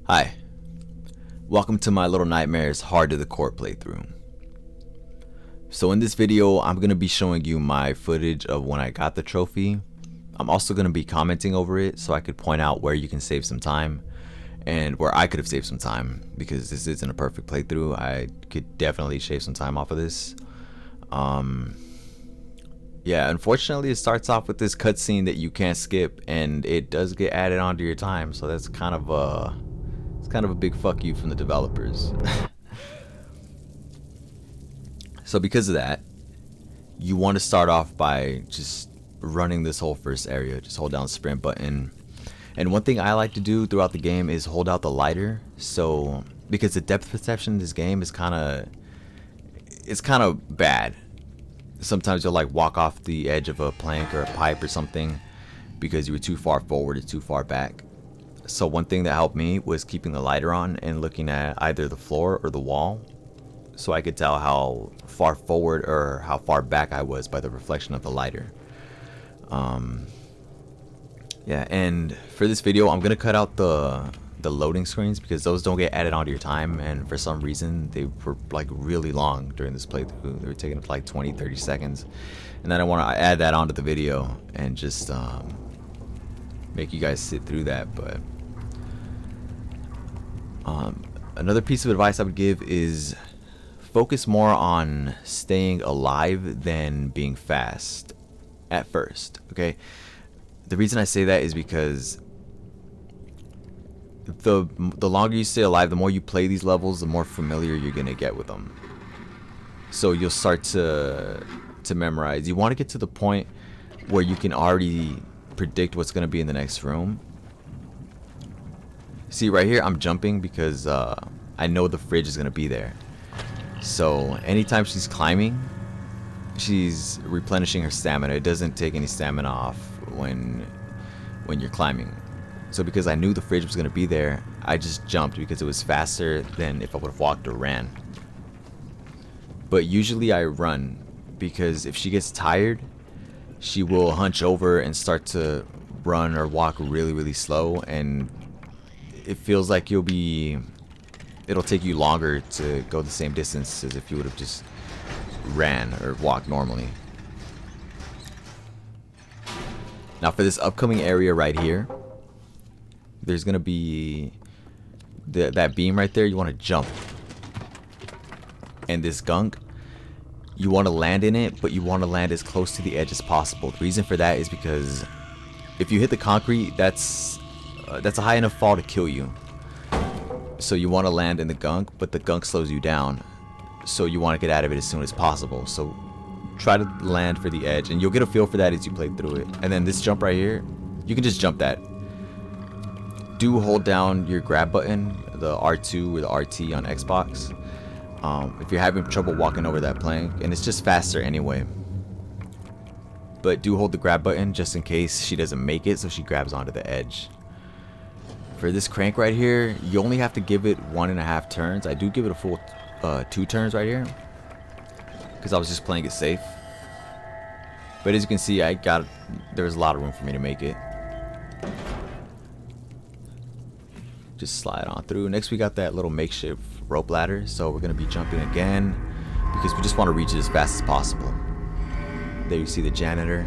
Hi, welcome to my Little Nightmares Hard to the Core playthrough. So in this video, I'm going to be showing you my footage of when I got the trophy. I'm also going to be commenting over it so I could point out where you can save some time and where I could have saved some time, because this isn't a perfect playthrough. I could definitely shave some time off of this. Yeah, unfortunately it starts off with this cutscene that you can't skip, and it does get added onto your time, so that's kind of a big fuck you from the developers. So because of that, you want to start off by just running this whole first area. Just hold down the sprint button. And one thing I like to do throughout the game is hold out the lighter. So because the depth perception in this game is kind of bad. Sometimes you'll like walk off the edge of a plank or a pipe or something because you were too far forward or too far back. So one thing that helped me was keeping the lighter on and looking at either the floor or the wall, so I could tell how far forward or how far back I was by the reflection of the lighter. Yeah, and for this video I'm gonna cut out the loading screens because those don't get added onto your time, and for some reason they were like really long during this playthrough. They were taking up like 20-30 seconds, and then I want to add that onto the video and just make you guys sit through that. But another piece of advice I would give is focus more on staying alive than being fast at first. Okay, the reason I say that is because the longer you stay alive, the more you play these levels, the more familiar you're gonna get with them. So you'll start to memorize. You want to get to the point where you can already predict what's gonna be in the next room. See right here, I'm jumping because I know the fridge is gonna be there. So anytime she's climbing, she's replenishing her stamina. It doesn't take any stamina off when you're climbing. So because I knew the fridge was gonna be there, I just jumped because it was faster than if I would have walked or ran. But usually I run because if she gets tired, she will hunch over and start to run or walk really slow, and it feels like it'll take you longer to go the same distance as if you would have just ran or walked normally. Now for this upcoming area right here, there's gonna be that beam right there. You want to jump, and this gunk, you want to land in it, but you want to land as close to the edge as possible. The reason for that is because if you hit the concrete, that's a high enough fall to kill you. So you want to land in the gunk, but the gunk slows you down, so you want to get out of it as soon as possible. So try to land for the edge, and you'll get a feel for that as you play through it. And then this jump right here, you can just jump that. Do hold down your grab button, the R2 or the RT on Xbox, if you're having trouble walking over that plank, and it's just faster anyway. But do hold the grab button just in case she doesn't make it, so she grabs onto the edge. For this crank right here, you only have to give it 1.5 turns. I do give it a full 2 turns right here because I was just playing it safe. But as you can see, there's a lot of room for me to make it. Just slide on through. Next we got that little makeshift rope ladder, so we're gonna be jumping again because we just want to reach it as fast as possible. There you see the janitor.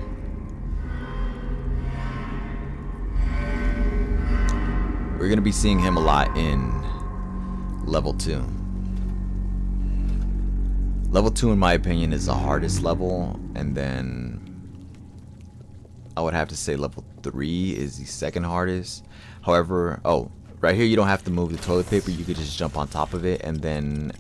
We're gonna be seeing him a lot in level 2. Level 2 in my opinion is the hardest level, and then I would have to say level 3 is the second hardest. However, right here you don't have to move the toilet paper, you could just jump on top of it and then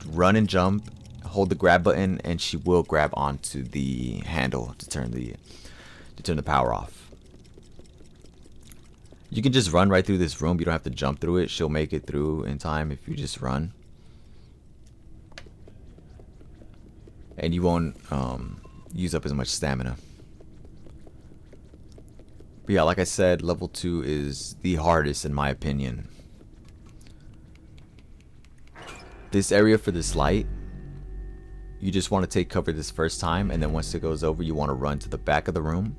run and jump, hold the grab button, and she will grab onto the handle to turn the power off. You can just run right through this room, you don't have to jump through it. She'll make it through in time if you just run. And you won't use up as much stamina. But yeah, like I said, level 2 is the hardest in my opinion. This area for this light, you just want to take cover this first time, and then once it goes over, you want to run to the back of the room.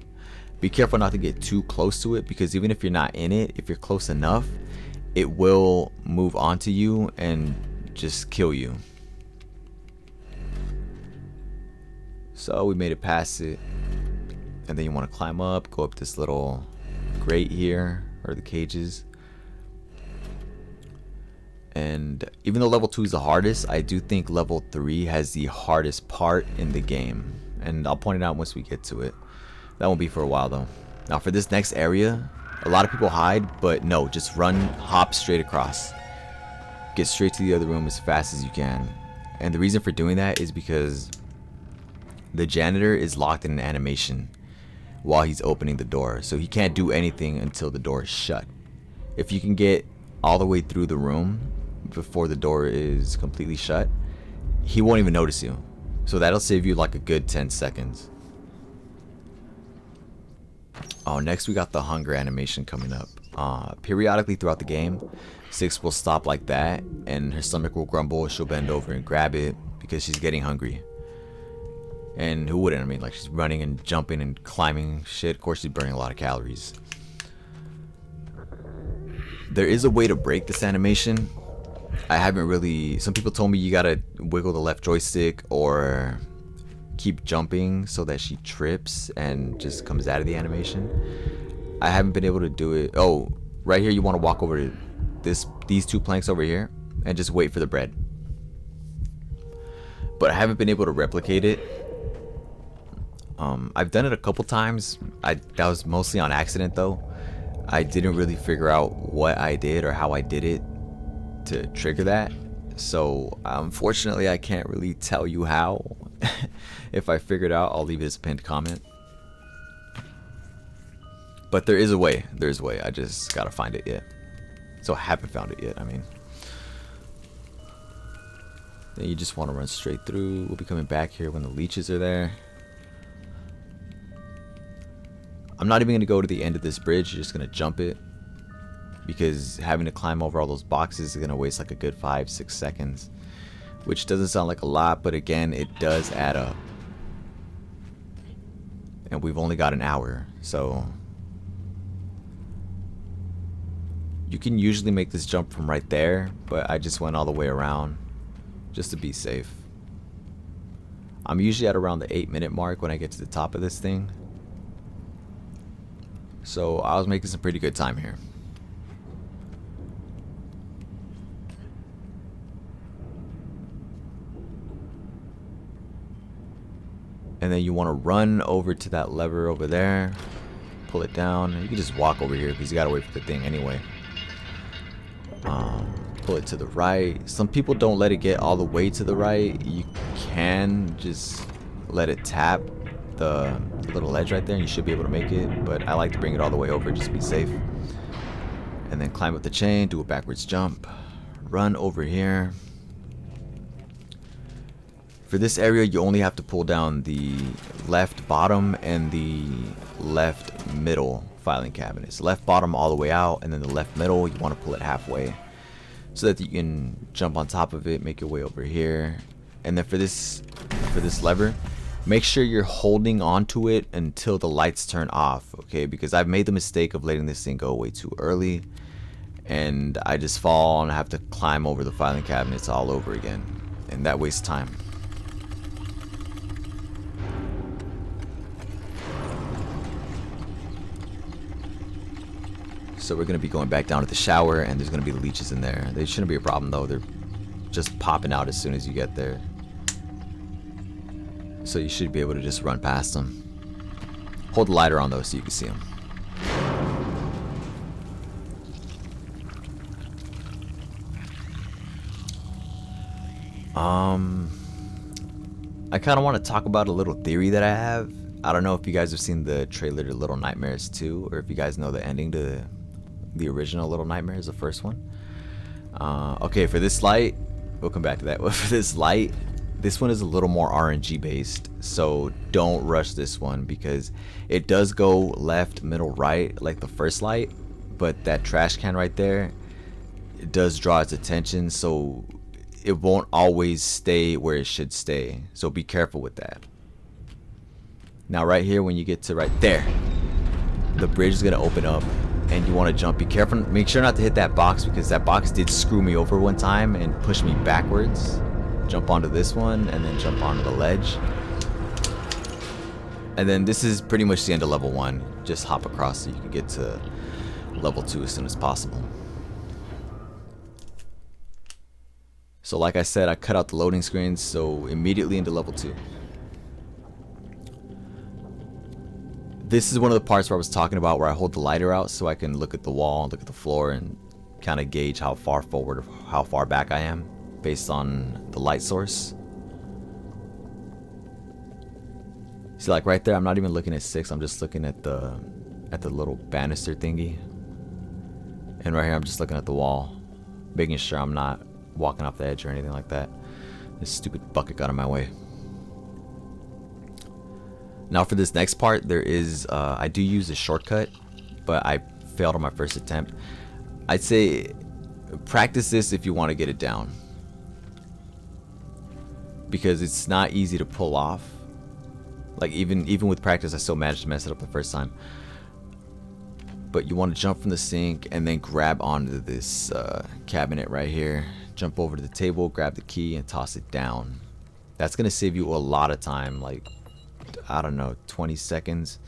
Be careful not to get too close to it, because even if you're not in it, if you're close enough, it will move onto you and just kill you. So we made it past it, and then you want to climb up, go up this little grate here, or the cages. And even though level 2 is the hardest, I do think level 3 has the hardest part in the game, and I'll point it out once we get to it. That won't be for a while though. Now for this next area, a lot of people hide, but no, just run, hop straight across. Get straight to the other room as fast as you can. And the reason for doing that is because the janitor is locked in an animation while he's opening the door, so he can't do anything until the door is shut. If you can get all the way through the room before the door is completely shut, he won't even notice you. So that'll save you like a good 10 seconds. Oh, next we got the hunger animation coming up. Periodically throughout the game, Six will stop like that, and her stomach will grumble. She'll bend over and grab it because she's getting hungry. And who wouldn't? I mean, like, she's running and jumping and climbing shit. Of course, she's burning a lot of calories. There is a way to break this animation. I haven't really... Some people told me you gotta wiggle the left joystick or keep jumping so that she trips and just comes out of the animation. I haven't been able to do it. Oh, right here you want to walk over to these 2 planks over here and just wait for the bread. But I haven't been able to replicate it. I've done it a couple times. That was mostly on accident though. I didn't really figure out what I did or how I did it to trigger that. So unfortunately I can't really tell you how. If I figure it out, I'll leave it as a pinned comment. But there is a way. There's a way. I just gotta find it yet. So I haven't found it yet, I mean. Then you just want to run straight through. We'll be coming back here when the leeches are there. I'm not even going to go to the end of this bridge. You're just going to jump it, because having to climb over all those boxes is going to waste like a good 5-6 seconds, which doesn't sound like a lot, but again, it does add up. And we've only got an hour, so you can usually make this jump from right there, but I just went all the way around just to be safe. I'm usually at around the 8-minute mark when I get to the top of this thing. So I was making some pretty good time here. And then you want to run over to that lever over there, pull it down. You can just walk over here because you gotta wait for the thing anyway. Pull it to the right. Some people don't let it get all the way to the right. You can just let it tap the little ledge right there and you should be able to make it, but I like to bring it all the way over just to be safe. And then climb up the chain, do a backwards jump, run over here. For this area you only have to pull down the left bottom and the left middle filing cabinets. Left bottom all the way out, and then the left middle you want to pull it halfway so that you can jump on top of it, make your way over here. And then for this lever, make sure you're holding onto it until the lights turn off, okay? Because I've made the mistake of letting this thing go way too early, and I just fall and I have to climb over the filing cabinets all over again, and that wastes time. So we're going to be going back down to the shower, and there's going to be leeches in there. They shouldn't be a problem though. They're just popping out as soon as you get there. So you should be able to just run past them. Hold the lighter on though so you can see them. I kind of want to talk about a little theory that I have. I don't know if you guys have seen the trailer to Little Nightmares 2, or if you guys know the ending to the original Little Nightmares, the first one. Okay, for this light, we'll come back to that. For this light, this one is a little more RNG based, so don't rush this one because it does go left, middle, right like the first light, but that trash can right there, it does draw its attention, so it won't always stay where it should stay, so be careful with that. Now right here, when you get to right there, the bridge is going to open up and you want to jump, be careful. Make sure not to hit that box, because that box did screw me over one time and push me backwards. Jump onto this one and then jump onto the ledge. And then this is pretty much the end of level 1. Just hop across so you can get to level 2 as soon as possible. So like I said, I cut out the loading screens, so immediately into level 2. This is one of the parts where I was talking about, where I hold the lighter out so I can look at the wall, look at the floor, and kind of gauge how far forward or how far back I am based on the light source. See, like right there, I'm not even looking at 6. I'm just looking at the little banister thingy. And right here, I'm just looking at the wall, making sure I'm not walking off the edge or anything like that. This stupid bucket got in my way. Now for this next part, there is I do use a shortcut, but I failed on my first attempt. I'd say practice this if you want to get it down, because it's not easy to pull off. Like even with practice, I still managed to mess it up the first time. But you want to jump from the sink and then grab onto this cabinet right here. Jump over to the table, grab the key, and toss it down. That's gonna save you a lot of time, like, I don't know, 20 seconds.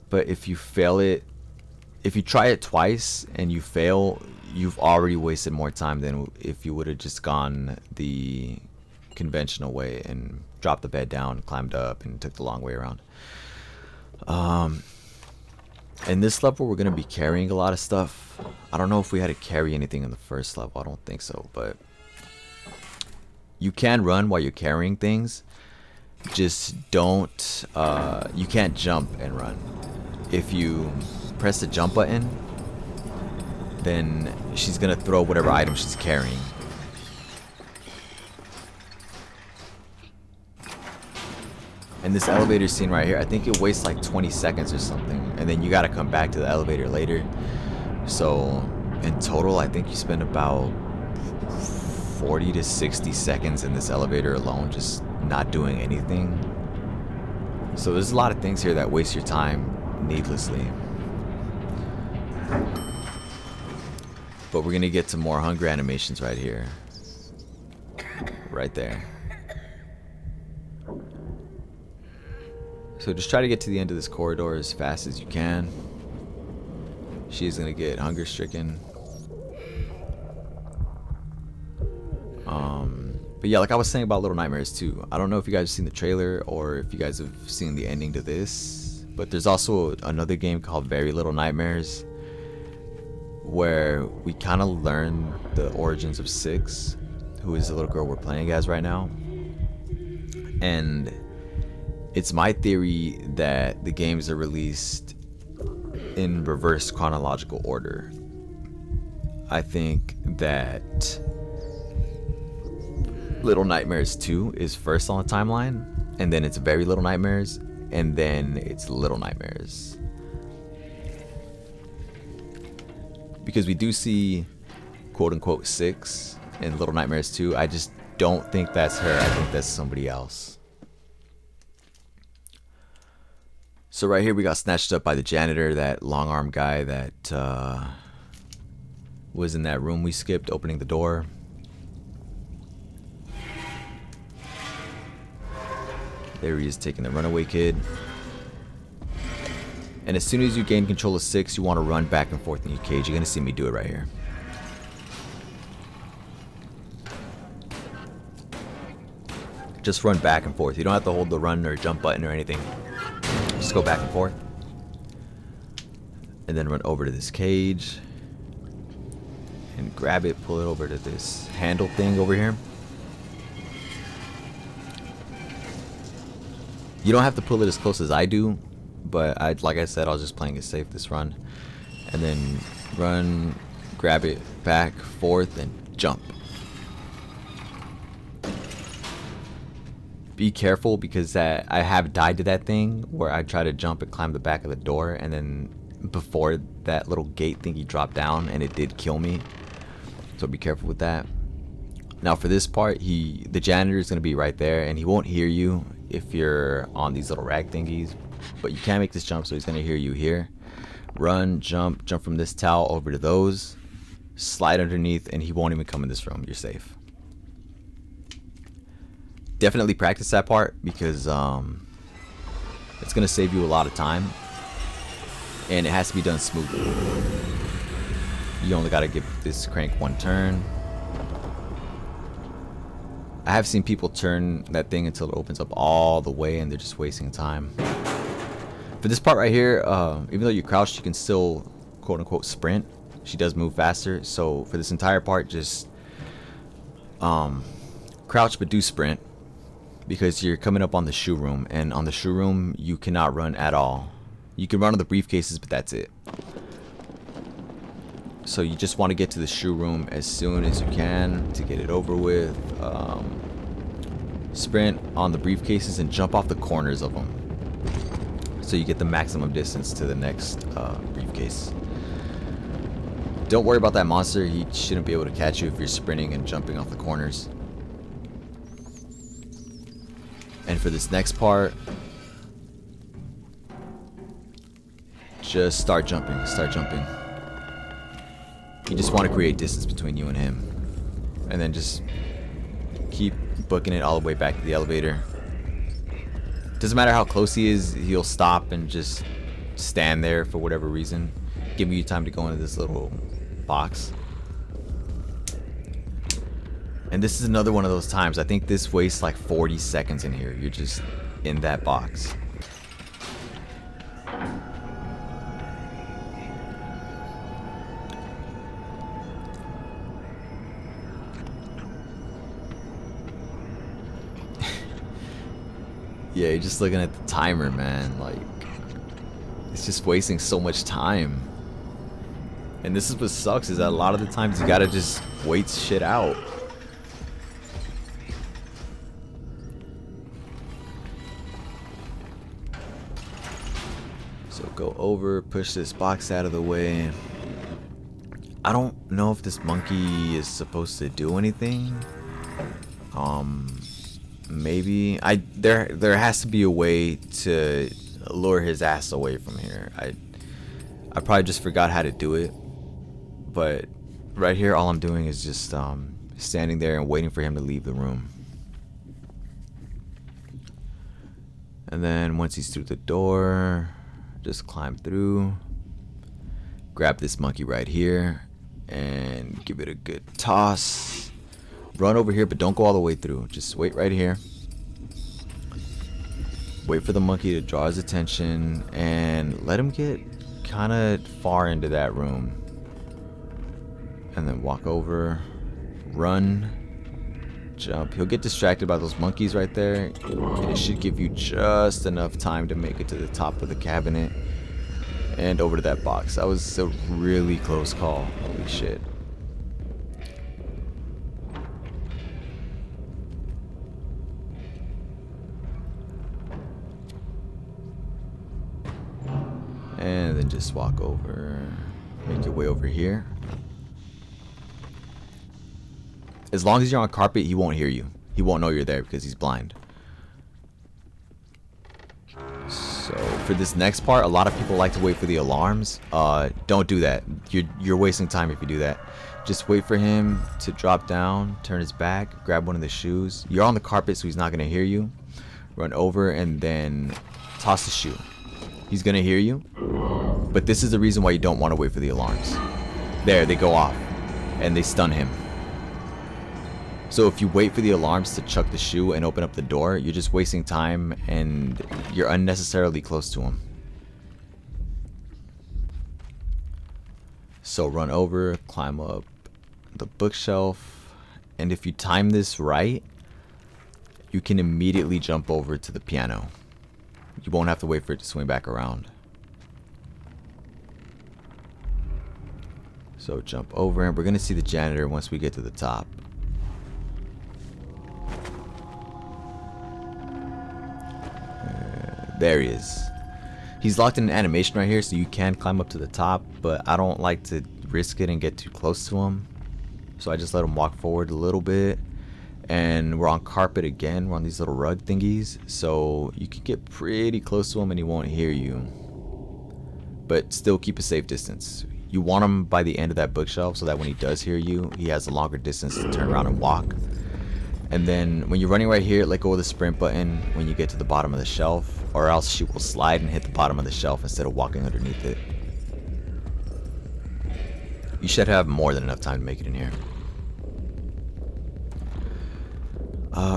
But if you fail it, if you try it twice and you fail, you've already wasted more time than if you would have just gone the conventional way and dropped the bed down, climbed up, and took the long way around. In this level, we're going to be carrying a lot of stuff. I don't know if we had to carry anything in the first level. I don't think so, but you can run while you're carrying things. Just don't, you can't jump and run. If you press the jump button, then she's going to throw whatever item she's carrying. And this elevator scene right here, I think it wastes like 20 seconds or something, and then you got to come back to the elevator later. So in total, I think you spend about 40 to 60 seconds in this elevator alone, just not doing anything. So there's a lot of things here that waste your time needlessly. But we're gonna get to more hunger animations right here. Right there. So just try to get to the end of this corridor as fast as you can. She's gonna get hunger stricken. But yeah, like I was saying about Little Nightmares 2, I don't know if you guys have seen the trailer or if you guys have seen the ending to this, but there's also another game called Very Little Nightmares, where we kind of learn the origins of Six, who is the little girl we're playing as right now. And it's my theory that the games are released in reverse chronological order. I think that Little Nightmares 2 is first on the timeline, and then it's Very Little Nightmares, and then it's Little Nightmares. Because we do see quote-unquote Six in Little Nightmares 2. I just don't think that's her. I think that's somebody else. So right here we got snatched up by the janitor, that long-armed guy that was in that room we skipped, opening the door. There he is, taking the runaway kid. And as soon as you gain control of Six, you want to run back and forth in your cage. You're going to see me do it right here. Just run back and forth. You don't have to hold the run or jump button or anything. Just go back and forth. And then run over to this cage. And grab it, pull it over to this handle thing over here. You don't have to pull it as close as I do, but like I said, I was just playing it safe this run. And then run, grab it, back, forth, and jump. Be careful, because I have died to that thing where I try to jump and climb the back of the door, and then before that little gate thingy dropped down, and it did kill me. So be careful with that. Now for this part, the janitor is going to be right there, and he won't hear you if you're on these little rag thingies. but you can't make this jump, so he's gonna hear you here. Run, jump from this towel over to those, slide underneath, and he won't even come in this room. You're safe. Definitely practice that part, because it's gonna save you a lot of time, and it has to be done smoothly. You only gotta give this crank one turn. I have seen people turn that thing until it opens up all the way, and they're just wasting time. For this part right here, even though you're crouched, you can still quote unquote sprint. She does move faster, so for this entire part, just crouch but do sprint, because you're coming up on the shoe room, and on the shoe room you cannot run at all. You can run on the briefcases, but that's it. So you just want to get to the shoe room as soon as you can to get it over with. Sprint on the briefcases and jump off the corners of them, so you get the maximum distance to the next briefcase. Don't worry about that monster. He shouldn't be able to catch you if you're sprinting and jumping off the corners. And for this next part, just start jumping. You just want to create distance between you and him, and then just keep booking it all the way back to the elevator. Doesn't matter how close he is, he'll stop and just stand there for whatever reason, giving you time to go into this little box. And this is another one of those times, I think this wastes like 40 seconds in here. You're just in that box. Yeah, you're just looking at the timer, man. Like, it's just wasting so much time. And this is what sucks, is that a lot of the times you gotta just wait shit out. So go over, push this box out of the way. I don't know if this monkey is supposed to do anything. Maybe there has to be a way to lure his ass away from here. I probably just forgot how to do it, but right here all I'm doing is just standing there and waiting for him to leave the room. And then once he's through the door, just climb through, grab this monkey right here and give it a good toss. Run over here, but don't go all the way through. Just wait right here. Wait for the monkey to draw his attention and let him get kind of far into that room. And then walk over, run, jump. He'll get distracted by those monkeys right there, and it should give you just enough time to make it to the top of the cabinet and over to that box. That was a really close call. Holy shit. And then just walk over, make your way over here. As long as you're on carpet, he won't hear you. He won't know you're there because he's blind. So for this next part, a lot of people like to wait for the alarms. Don't do that. You're wasting time if you do that. Just wait for him to drop down, turn his back, grab one of the shoes. You're on the carpet, so he's not gonna hear you. Run over and then toss the shoe. He's gonna hear you, but this is the reason why you don't want to wait for the alarms. There, they go off, and they stun him. So if you wait for the alarms to chuck the shoe and open up the door, you're just wasting time, and you're unnecessarily close to him. So run over, climb up the bookshelf, and if you time this right, you can immediately jump over to the piano. You won't have to wait for it to swing back around. So jump over, and we're gonna see the janitor once we get to the top. There he is. He's locked in an animation right here, so you can climb up to the top, but I don't like to risk it and get too close to him. So I just let him walk forward a little bit, And we're on carpet again. We're on these little rug thingies, so you can get pretty close to him and he won't hear you, but still keep a safe distance. You want him by the end of that bookshelf so that when he does hear you, he has a longer distance to turn around and walk. And then when you're running right here, let go of the sprint button when you get to the bottom of the shelf, or else she will slide and hit the bottom of the shelf instead of walking underneath it. You should have more than enough time to make it in here.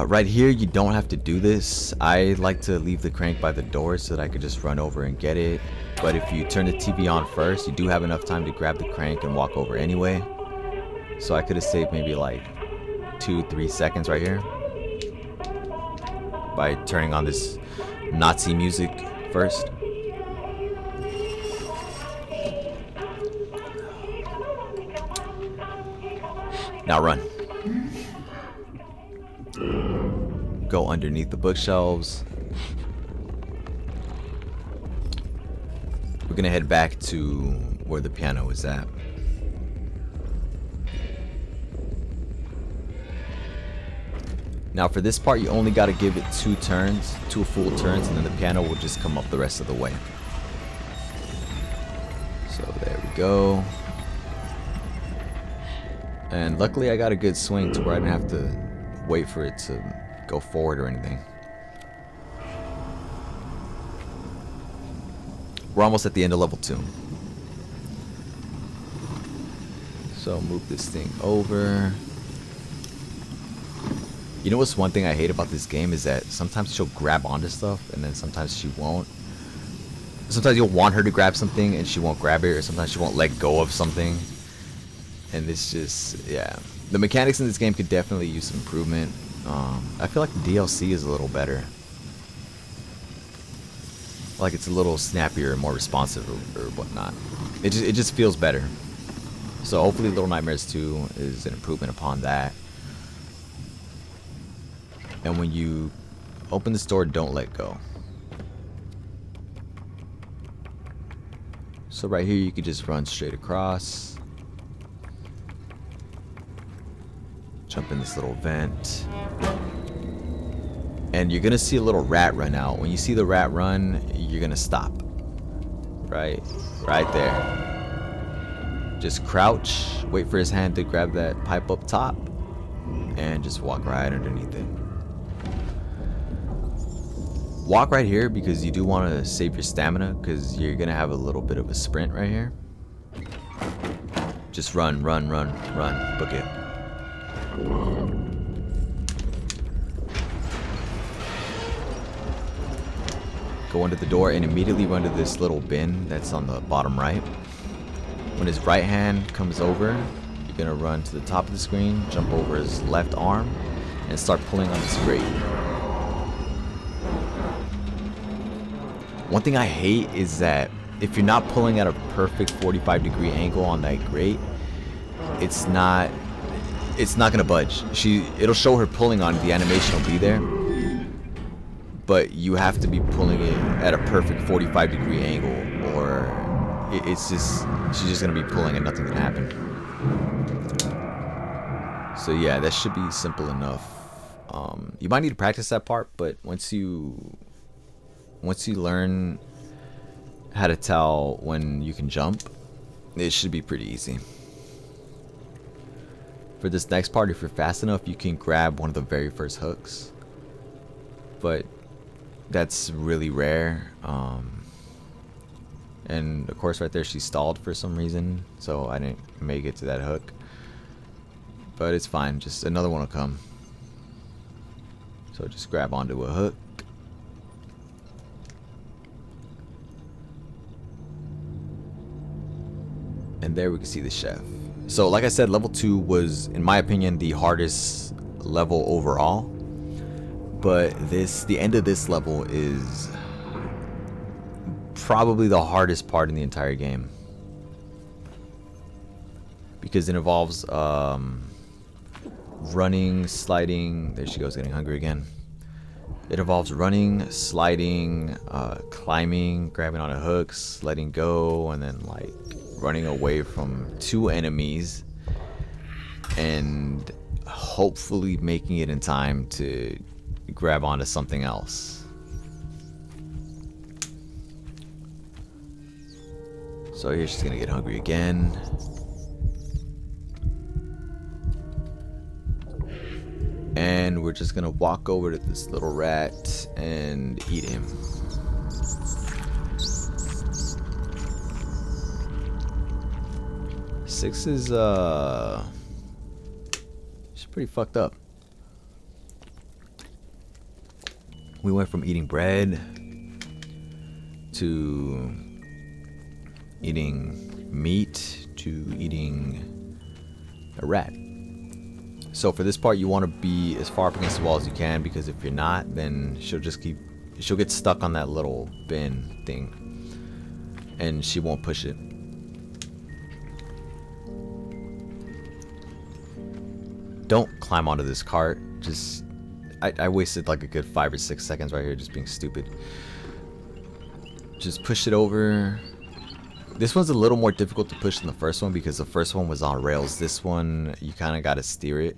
Right here, you don't have to do this. I like to leave the crank by the door so that I could just run over and get it. But if you turn the TV on first, you do have enough time to grab the crank and walk over anyway. So I could have saved maybe like 2-3 seconds right here by turning on this Nazi music first. Now run. Go underneath the bookshelves. We're gonna head back to where the piano is at. Now for this part, you only gotta give it 2 full turns, and then the piano will just come up the rest of the way. So there we go. And luckily I got a good swing to where I didn't have to wait for it to go forward or anything. We're almost at the end of level 2. So move this thing over. You know what's one thing I hate about this game is that sometimes she'll grab onto stuff and then sometimes she won't. Sometimes you'll want her to grab something and she won't grab it, or sometimes she won't let go of something. And it's just, yeah. The mechanics in this game could definitely use some improvement. I feel like the DLC is a little better. Like it's a little snappier and more responsive or whatnot. It just feels better. So hopefully Little Nightmares 2 is an improvement upon that. And when you open this door, don't let go. So right here you could just run straight across. Jump in this little vent. And you're gonna see a little rat run out. When you see the rat run, you're gonna stop. Right there. Just crouch, wait for his hand to grab that pipe up top, and just walk right underneath it. Walk right here because you do want to save your stamina, because you're gonna have a little bit of a sprint right here. Just run, book it. Go under the door and immediately run to this little bin that's on the bottom right. When his right hand comes over, you're gonna run to the top of the screen, jump over his left arm, and start pulling on this grate. One thing I hate is that if you're not pulling at a perfect 45-degree angle on that grate, it's not gonna budge. It'll show her pulling on it, the animation will be there, but you have to be pulling it at a perfect 45-degree angle, or she's just gonna be pulling and nothing can happen. So yeah, that should be simple enough. You might need to practice that part, but once you learn how to tell when you can jump, it should be pretty easy. For this next part, if you're fast enough, you can grab one of the very first hooks, but that's really rare. And of course right there she stalled for some reason, so I didn't make it to that hook, but it's fine, just another one will come. So just grab onto a hook. And there we can see the chef. So like I said, level 2 was, in my opinion, the hardest level overall. But the end of this level is probably the hardest part in the entire game. Because it involves running, sliding. There she goes, getting hungry again. It involves running, sliding, climbing, grabbing onto hooks, letting go, and then like running away from 2 enemies, and hopefully making it in time to grab onto something else. So here she's gonna get hungry again. And we're just gonna walk over to this little rat and eat him. Six is she's pretty fucked up. We went from eating bread to eating meat to eating a rat. So for this part, you want to be as far up against the wall as you can, because if you're not, then she'll get stuck on that little bin thing and she won't push it. Don't climb onto this cart. Just I wasted like a good 5 or 6 seconds right here just being stupid. Just push it over. This one's a little more difficult to push than the first one because the first one was on rails. This one, you kind of got to steer it.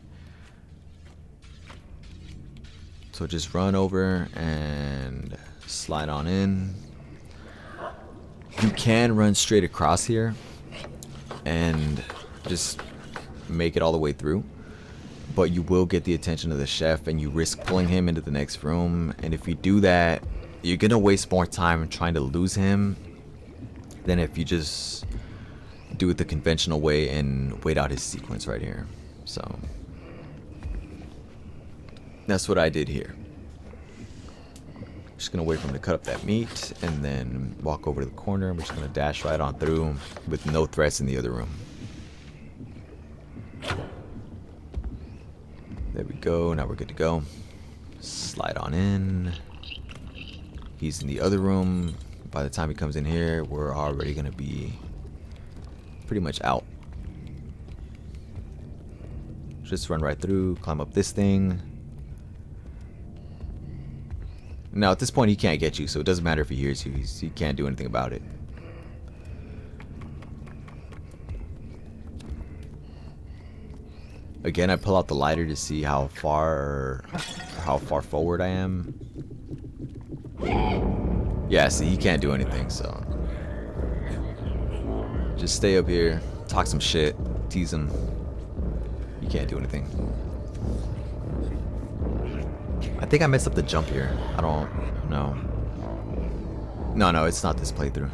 So just run over and slide on in. You can run straight across here and just make it all the way through. But you will get the attention of the chef and you risk pulling him into the next room. And if you do that, you're going to waste more time trying to lose him than if you just do it the conventional way and wait out his sequence right here. So that's what I did here. Just gonna wait for him to cut up that meat and then walk over to the corner. We're just gonna dash right on through with no threats in the other room. There we go. Now we're good to go. Slide on in. He's in the other room. By the time he comes in here, we're already gonna be pretty much out. Just run right through, climb up this thing. Now at this point he can't get you, so it doesn't matter if he hears you. He can't do anything about it. Again, I pull out the lighter to see how far forward I am. Yeah, see, he can't do anything, so just stay up here, talk some shit, tease him. He can't do anything. I think I messed up the jump here. I don't know. No, it's not this playthrough.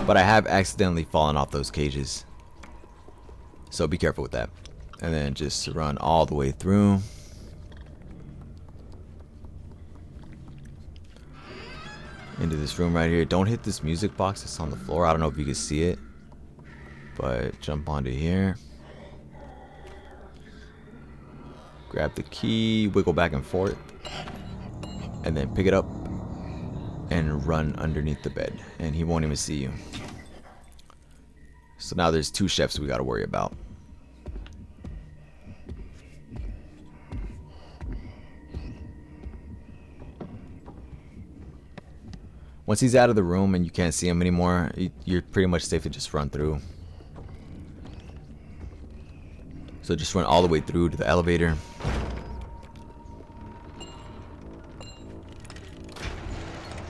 But I have accidentally fallen off those cages. So be careful with that. And then just run all the way through. Into this room right here. Don't hit this music box that's on the floor. I don't know if you can see it. But jump onto here. Grab the key, wiggle back and forth, and then pick it up and run underneath the bed, and he won't even see you. So now there's 2 chefs we got to worry about. Once he's out of the room and you can't see him anymore, you're pretty much safe to just run through. So just run all the way through to the elevator.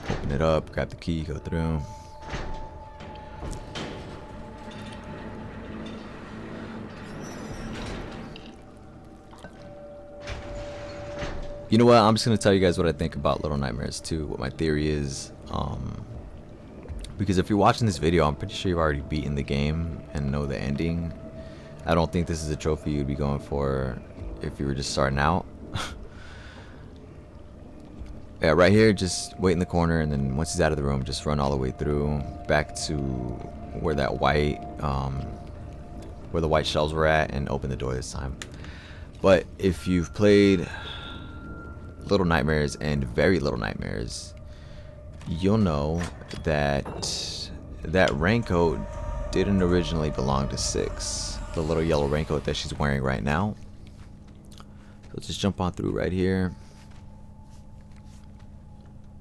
Open it up, grab the key, go through. You know what? I'm just going to tell you guys what I think about Little Nightmares 2, what my theory is. Because if you're watching this video, I'm pretty sure you've already beaten the game and know the ending. I don't think this is a trophy you'd be going for if you were just starting out. Yeah, right here, just wait in the corner, and then once he's out of the room, just run all the way through back to where that white, where the white shells were at, and open the door this time. But if you've played Little Nightmares and Very Little Nightmares, you'll know that that raincoat didn't originally belong to Six. The little yellow raincoat that she's wearing right now. So just jump on through right here.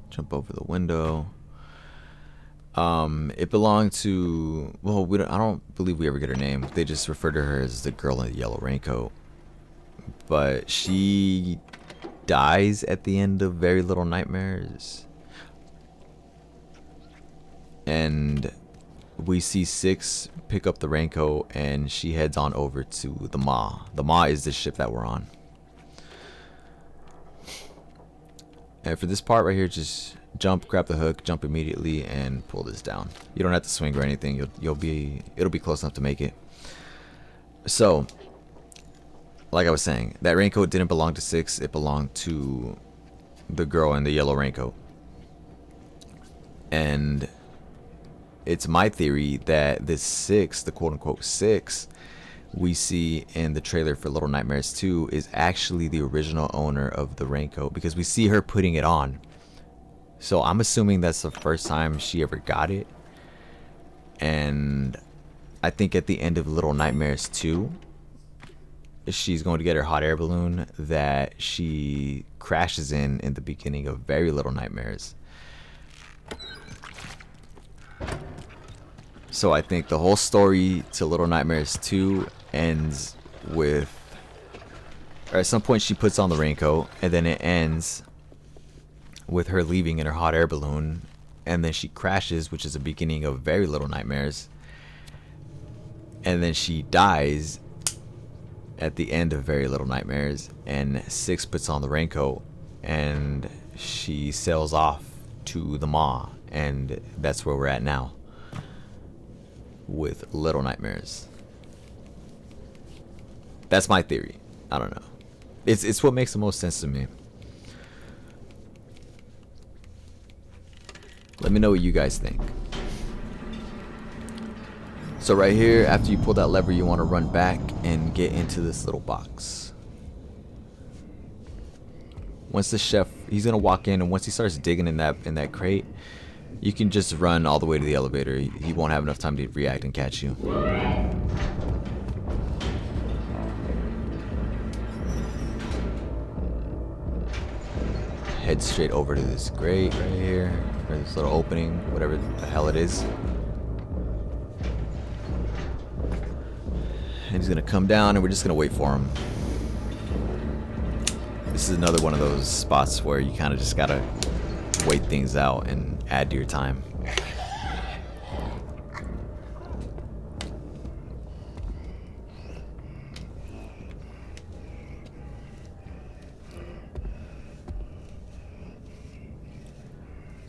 Jump over the window. It belonged to, well, I don't believe we ever get her name. They just refer to her as the girl in the yellow raincoat. But she dies at the end of Very Little Nightmares. And we see Six pick up the raincoat and she heads on over to the Maw. The Maw is the ship that we're on. And for this part right here, just jump, grab the hook, jump immediately, and pull this down. You don't have to swing or anything. It'll be close enough to make it. So, like I was saying, that raincoat didn't belong to Six. It belonged to the girl in the yellow raincoat. And it's my theory that this Six, the quote-unquote Six, we see in the trailer for Little Nightmares 2 is actually the original owner of the raincoat, because we see her putting it on. So I'm assuming that's the first time she ever got it. And I think at the end of Little Nightmares 2, she's going to get her hot air balloon that she crashes in the beginning of Very Little Nightmares. So I think the whole story to Little Nightmares 2 ends with, or at some point she puts on the raincoat, and then it ends with her leaving in her hot air balloon, and then she crashes, which is the beginning of Very Little Nightmares, and then she dies at the end of Very Little Nightmares, and Six puts on the raincoat and she sails off to the Maw, and that's where we're at now with Little Nightmares. That's my theory. I don't know. It's what makes the most sense to me. Let me know what you guys think. So right here, after you pull that lever, you want to run back and get into this little box. Once the chef, he's gonna walk in, and once he starts digging in that crate, you can just run all the way to the elevator. He won't have enough time to react and catch you. Head straight over to this grate right here, or this little opening, whatever the hell it is. And he's gonna come down, and we're just gonna wait for him. This is another one of those spots where you kind of just gotta wait things out and add to your time.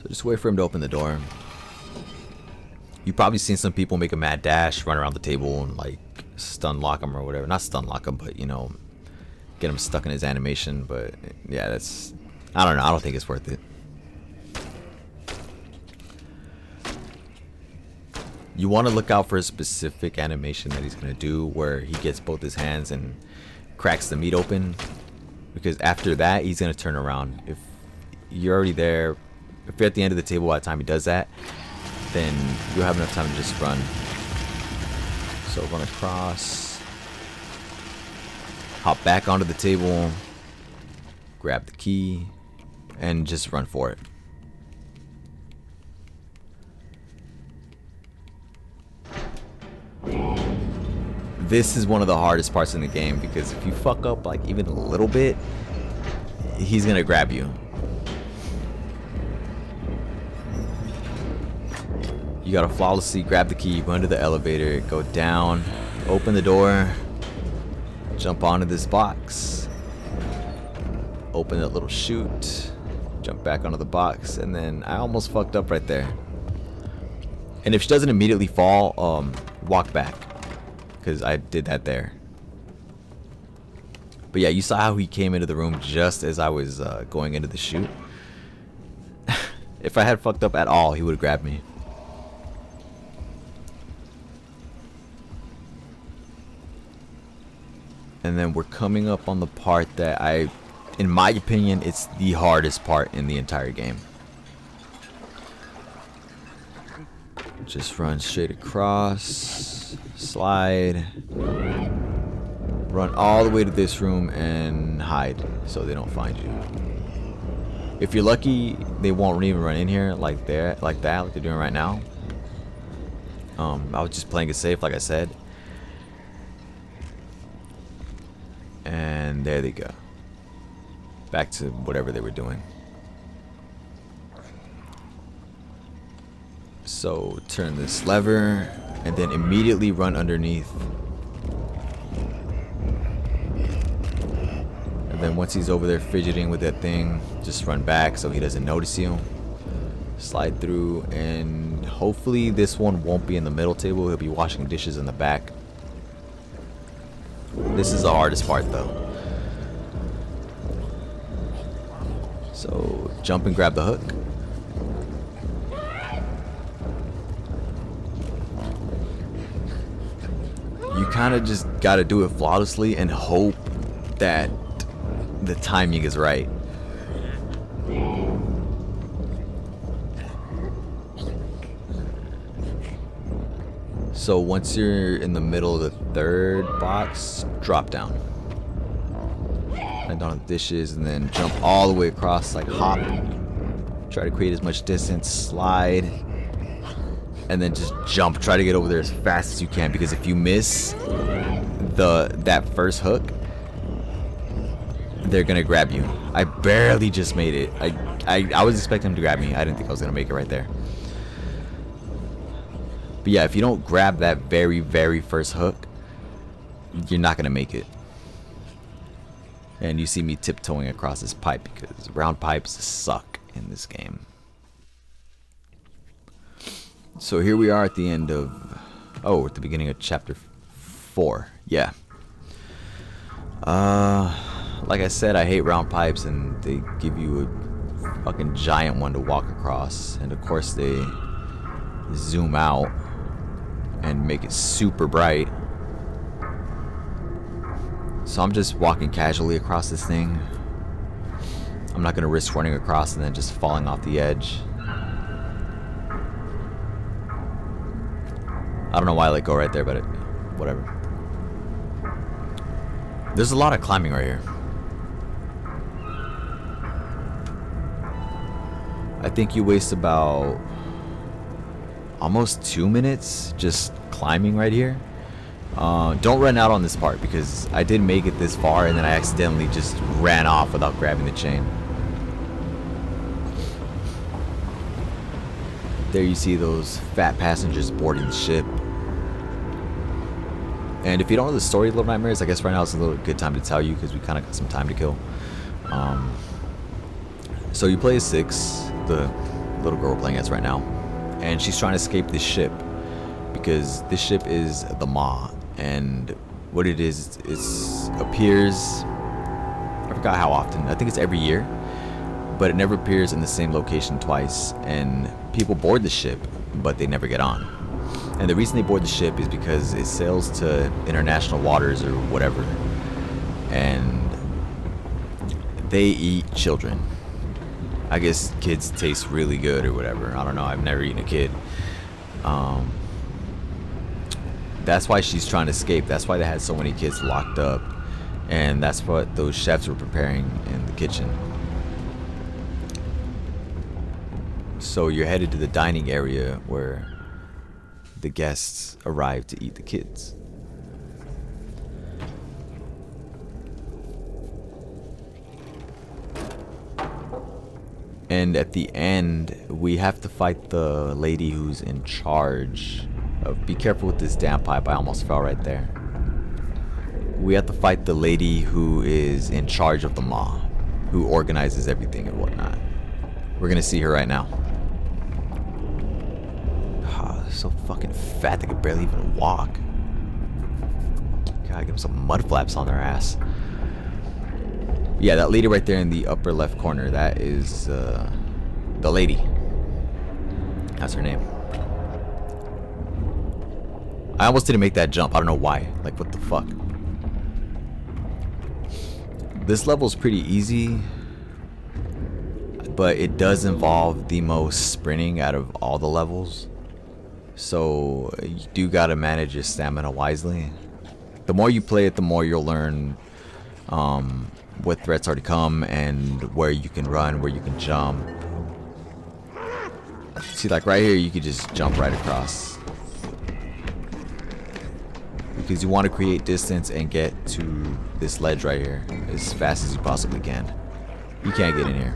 So just wait for him to open the door. You've probably seen some people make a mad dash, run around the table, and like stun lock him or whatever. Not stun lock him, but you know, get him stuck in his animation. But yeah, that's, I don't know. I don't think it's worth it. You want to look out for a specific animation that he's going to do where he gets both his hands and cracks the meat open, because after that he's going to turn around. If you're already there, if you're at the end of the table by the time he does that, then you'll have enough time to just run. So run across, hop back onto the table, grab the key, and just run for it. This is one of the hardest parts in the game, because if you fuck up like even a little bit, he's gonna grab you. You gotta flawlessly grab the key, run to the elevator, go down, open the door, jump onto this box, open that little chute, jump back onto the box, and then I almost fucked up right there. And if she doesn't immediately fall, walk back, because I did that there. But yeah, you saw how he came into the room just as I was going into the chute. If I had fucked up at all, he would have grabbed me. And then we're coming up on the part that in my opinion, it's the hardest part in the entire game. Just run straight across, slide, run all the way to this room and hide so they don't find you. If you're lucky, they won't even run in here like they're doing right now. I was just playing it safe, like I said. And there they go. Back to whatever they were doing. So turn this lever and then immediately run underneath. And then once he's over there fidgeting with that thing, just run back so he doesn't notice you. Slide through, and hopefully this one won't be in the middle table. He'll be washing dishes in the back. This is the hardest part though. So jump and grab the hook. You kind of just got to do it flawlessly and hope that the timing is right. So once you're in the middle of the third box, drop down. Land on the dishes and then jump all the way across, like hop. Try to create as much distance, slide. And then just jump. Try to get over there as fast as you can, because if you miss that first hook, they're gonna grab you. I barely just made it. I was expecting him to grab me. I didn't think I was gonna make it right there. But yeah, if you don't grab that very, very first hook, you're not gonna make it. And you see me tiptoeing across this pipe because round pipes suck in this game. So here we are at the end of, at the beginning of chapter 4. Yeah. Like I said, I hate round pipes, and they give you a fucking giant one to walk across, and of course they zoom out and make it super bright. So I'm just walking casually across this thing. I'm not gonna risk running across and then just falling off the edge. I don't know why I let go right there, but whatever. There's a lot of climbing right here. I think you waste about almost 2 minutes just climbing right here. Don't run out on this part, because I did make it this far and then I accidentally just ran off without grabbing the chain. There you see those fat passengers boarding the ship. And if you don't know the story of Little Nightmares, I guess right now is a little good time to tell you, because we kind of got some time to kill. So you play as 6, the little girl we're playing as right now, and she's trying to escape this ship, because this ship is the Maw, and what it is appears, I forgot how often, I think it's every year, but it never appears in the same location twice, and people board the ship, but they never get on. And the reason they board the ship is because it sails to international waters or whatever, and they eat children. I guess kids taste really good or whatever. I don't know. I've never eaten a kid. That's why she's trying to escape. That's why they had so many kids locked up, and that's what those chefs were preparing in the kitchen. So you're headed to the dining area where the guests arrive to eat the kids. And at the end, we have to fight the lady who's in charge of... Be careful with this damn pipe, I almost fell right there. We have to fight the lady who is in charge of the Maw, who organizes everything and whatnot. We're gonna see her right now. So fucking fat they could barely even walk. Gotta give them some mud flaps on their ass. Yeah, that lady right there in the upper left corner, that is the lady. That's her name. I almost didn't make that jump. I don't know why. Like, what the fuck? This level's pretty easy, but it does involve the most sprinting out of all the levels. So you do gotta manage your stamina wisely. The more you play it, the more you'll learn what threats are to come and where you can run, where you can jump. See, like right here, you could just jump right across. because you want to create distance and get to this ledge right here as fast as you possibly can. You can't get in here.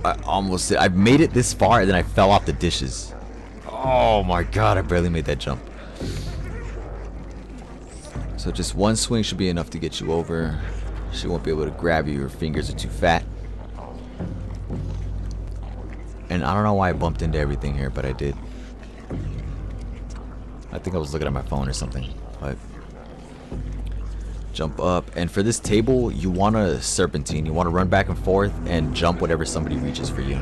I almost did. I made it this far and then I fell off the dishes. Oh my god, I barely made that jump. So just one swing should be enough to get you over. She won't be able to grab you. Her fingers are too fat. And I don't know why I bumped into everything here, but I did. I think I was looking at my phone or something. But jump up. And for this table, you want to serpentine. You want to run back and forth and jump whenever somebody reaches for you.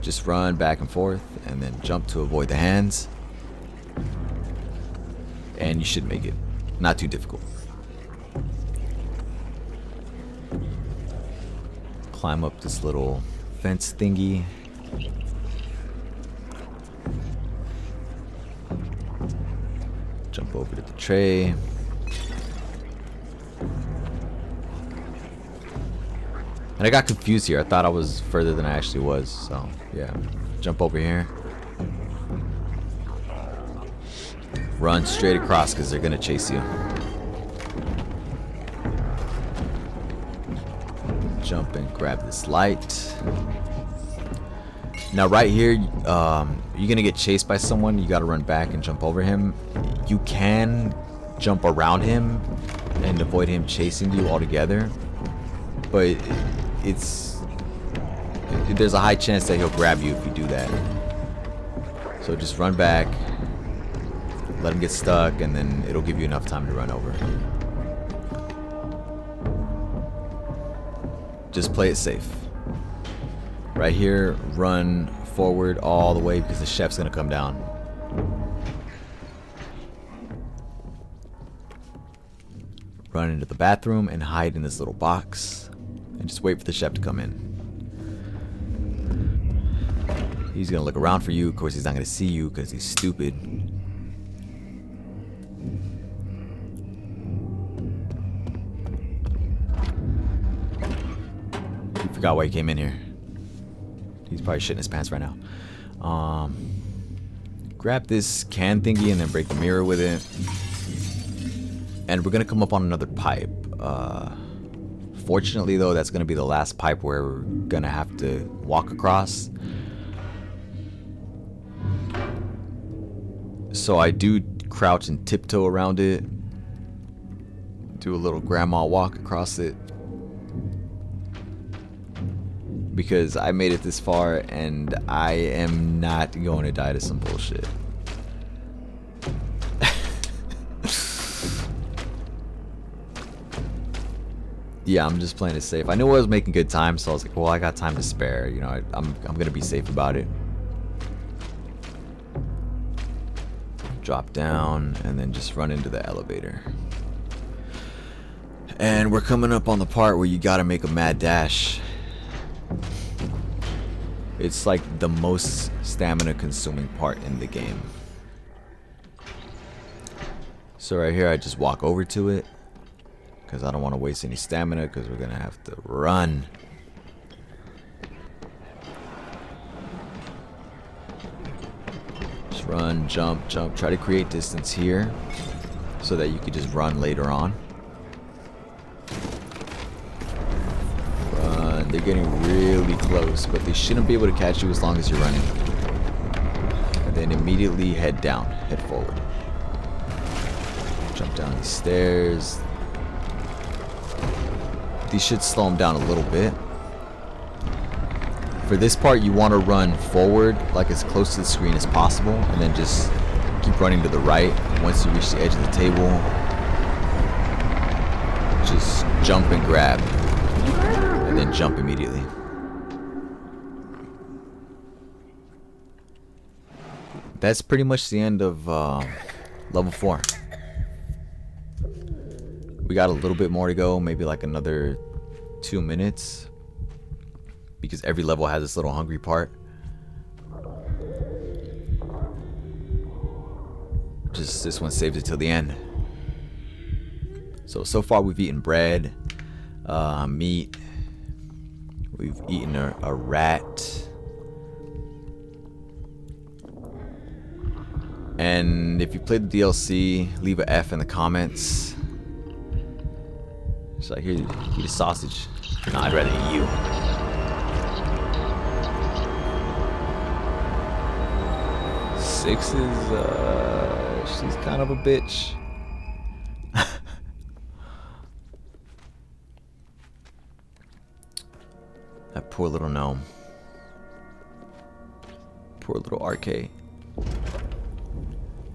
Just run back and forth and then jump to avoid the hands. And you should make it. Not too difficult. Climb up this little fence thingy. Jump over to the tray. And I got confused here. I thought I was further than I actually was. So, yeah. Jump over here. Run straight across because they're going to chase you. Jump and grab this light. Now right here, you're going to get chased by someone. You got to run back and jump over him. You can jump around him and avoid him chasing you altogether. But there's a high chance that he'll grab you if you do that. So just run back. Let him get stuck, and then it'll give you enough time to run over. Just play it safe. Right here, run forward all the way because the chef's gonna come down. Run into the bathroom and hide in this little box. And just wait for the chef to come in. He's gonna look around for you. Of course, he's not gonna see you because he's stupid. Forgot why he came in here. He's probably shitting his pants right now. Grab this can thingy and then break the mirror with it. And we're gonna come up on another pipe. Fortunately though, that's gonna be the last pipe where we're gonna have to walk across. So I do crouch and tiptoe around it. Do a little grandma walk across it. Because I made it this far and I am not going to die to some bullshit. Yeah, I'm just playing it safe. I knew I was making good time, so I was like, well, I got time to spare. You know, I'm gonna be safe about it. Drop down and then just run into the elevator. And we're coming up on the part where you gotta make a mad dash. It's like the most stamina consuming part in the game. So right here I just walk over to it because I don't want to waste any stamina because we're gonna have to run. Just run, jump, jump. Try to create distance here so that you could just run later on. They're getting really close, but they shouldn't be able to catch you as long as you're running. And then immediately head down, head forward. Jump down these stairs. These should slow them down a little bit. For this part, you want to run forward, like as close to the screen as possible, and then just keep running to the right. Once you reach the edge of the table, just jump and grab. And then jump immediately. That's pretty much the end of level 4. We got a little bit more to go, maybe like another 2 minutes. Because every level has this little hungry part. Just this one saves it till the end. So far we've eaten bread. Meat. We've eaten a rat. And if you played the DLC, leave a F in the comments. It's like, here, eat a sausage. Nah, I'd rather eat you. Six is, she's kind of a bitch. That poor little gnome. Poor little RK.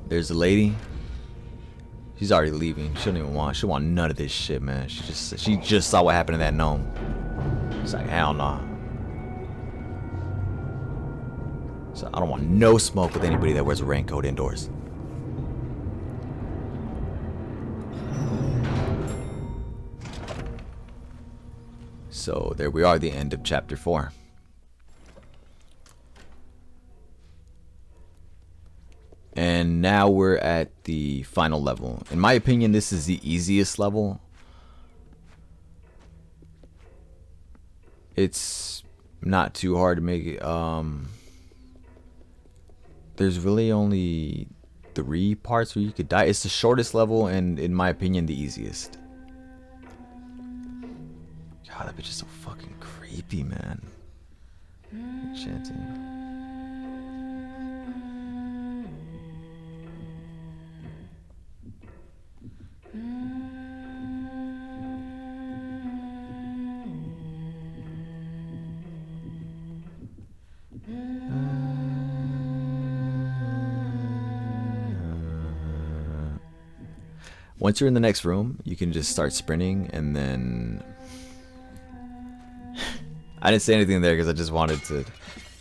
There's a lady. She's already leaving. She don't even want. She don't want none of this shit, man. She just saw what happened to that gnome. It's like, hell nah. So I don't want no smoke with anybody that wears a raincoat indoors. So there we are, the end of chapter 4. And now we're at the final level. In my opinion, this is the easiest level. It's not too hard to make it. There's really only 3 parts where you could die. It's the shortest level and, in my opinion, the easiest. God, that bitch is so fucking creepy, man. Chanting. Once you're in the next room, you can just start sprinting, and then I didn't say anything there because I just wanted to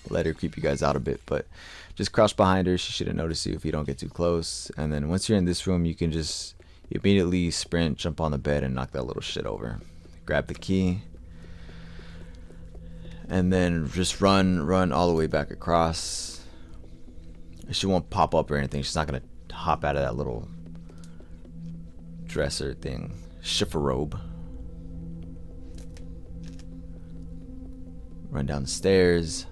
let her creep you guys out a bit, but just crouch behind her. She shouldn't notice you if you don't get too close. And then once you're in this room, you can just immediately sprint, jump on the bed, and knock that little shit over. Grab the key, and then just run all the way back across. She won't pop up or anything. She's not gonna hop out of that little dresser thing, chifforobe. Run down the stairs,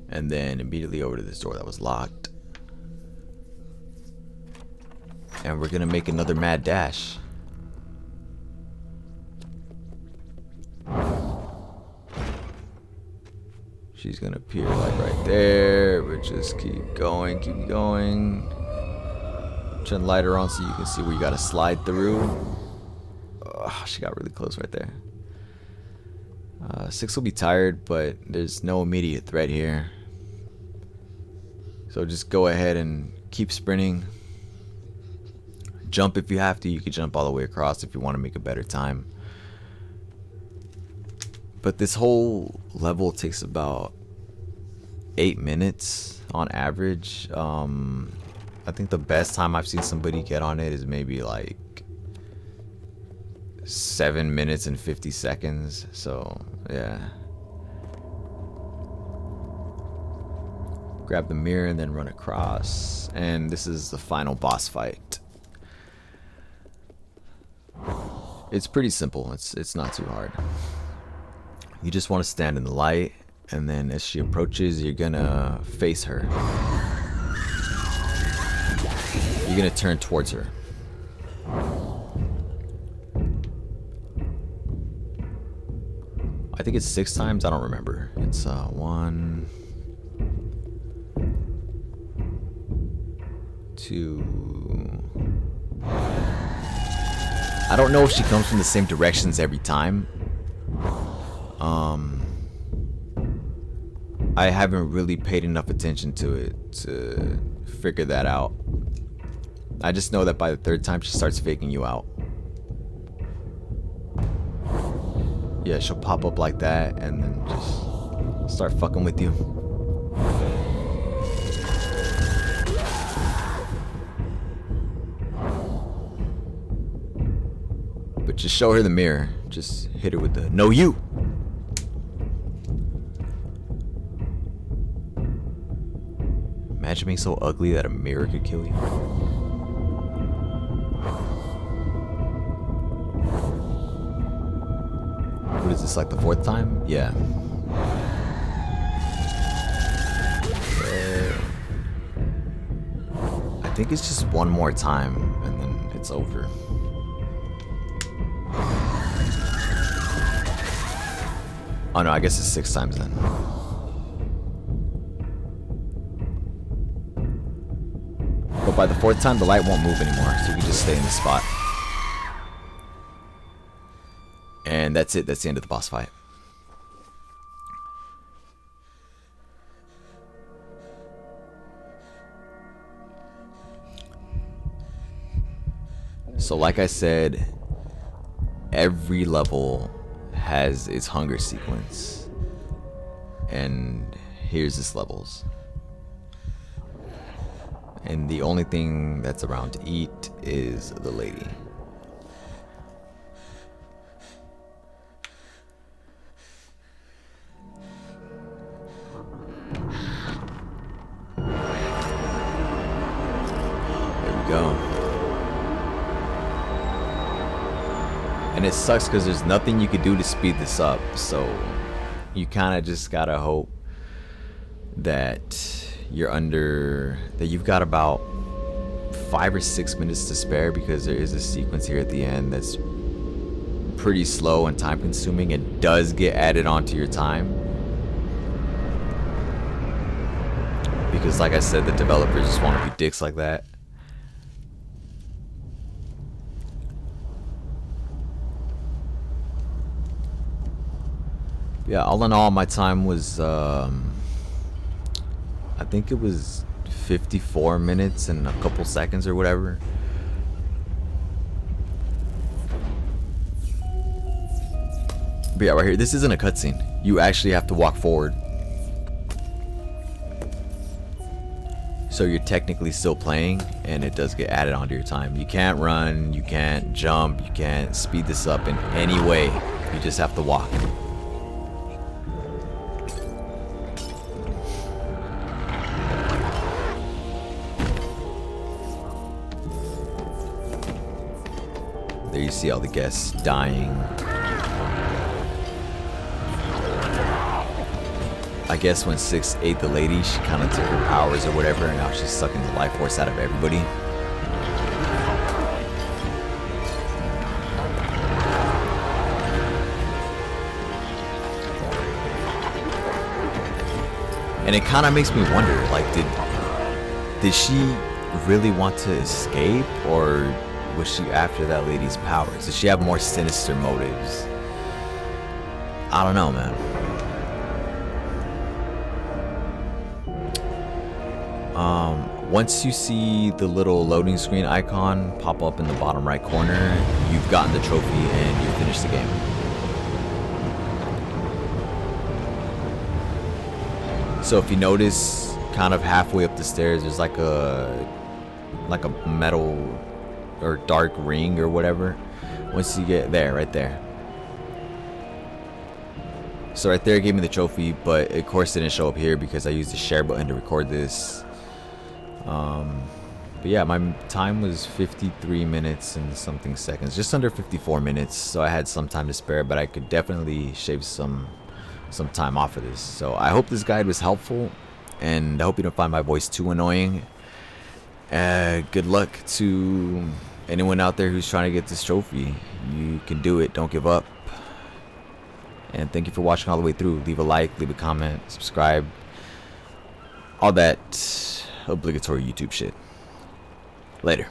and then immediately over to this door that was locked. And we're gonna make another mad dash. She's gonna appear like right there, but just keep going, keep going. Turn the lighter on so you can see where you gotta slide through. Oh, she got really close right there. 6 will be tired, but there's no immediate threat here. So just go ahead and keep sprinting. Jump if you have to. You can jump all the way across if you want to make a better time. But this whole level takes about 8 minutes on average. I think the best time I've seen somebody get on it is maybe like 7 minutes and 50 seconds. So yeah, grab the mirror and then run across, and this is the final boss fight. It's pretty simple. It's not too hard. You just want to stand in the light, and then as she approaches, you're gonna face her. You're gonna turn towards her. I think it's 6 times. I don't remember. It's 1, 2. I don't know if she comes from the same directions every time. I haven't really paid enough attention to it to figure that out. I just know that by the 3rd time she starts faking you out. Yeah, she'll pop up like that and then just start fucking with you. But just show her the mirror. Just hit her with the "No, you." Imagine being so ugly that a mirror could kill you. this like the 4th time? Yeah. I think it's just one more time and then it's over. Oh no, I guess it's 6 times then. But by the 4th time, the light won't move anymore, so you can just stay in the spot. And that's it. That's the end of the boss fight. So like I said, every level has its hunger sequence. And here's its levels. And the only thing that's around to eat is the lady. There we go. And it sucks because there's nothing you could do to speed this up. So you kind of just gotta hope that you've got about 5 or 6 minutes to spare, because there is a sequence here at the end that's pretty slow and time consuming. It does get added onto your time because, like I said, the developers just want to be dicks like that. Yeah, all in all, my time was I think it was 54 minutes and a couple seconds or whatever. But yeah, right here, this isn't a cutscene. You actually have to walk forward. So you're technically still playing, and it does get added onto your time. You can't run, you can't jump, you can't speed this up in any way. You just have to walk. There you see all the guests dying. I guess when 6 ate the lady, she kind of took her powers or whatever, and now she's sucking the life force out of everybody. And it kind of makes me wonder, like, did she really want to escape, or was she after that lady's powers? Does she have more sinister motives? I don't know, man. Once you see the little loading screen icon pop up in the bottom right corner, you've gotten the trophy and you've finished the game. So if you notice, kind of halfway up the stairs, there's like a metal or dark ring or whatever. Once you get there, right there. So right there it gave me the trophy, but of course it didn't show up here because I used the share button to record this. But yeah, my time was 53 minutes and something seconds, just under 54 minutes. So I had some time to spare, but I could definitely shave some time off of this. So I hope this guide was helpful, and I hope you don't find my voice too annoying. Good luck to anyone out there who's trying to get this trophy. You can do it. Don't give up. And thank you for watching all the way through. Leave a like, leave a comment, subscribe, all that obligatory YouTube shit. Later.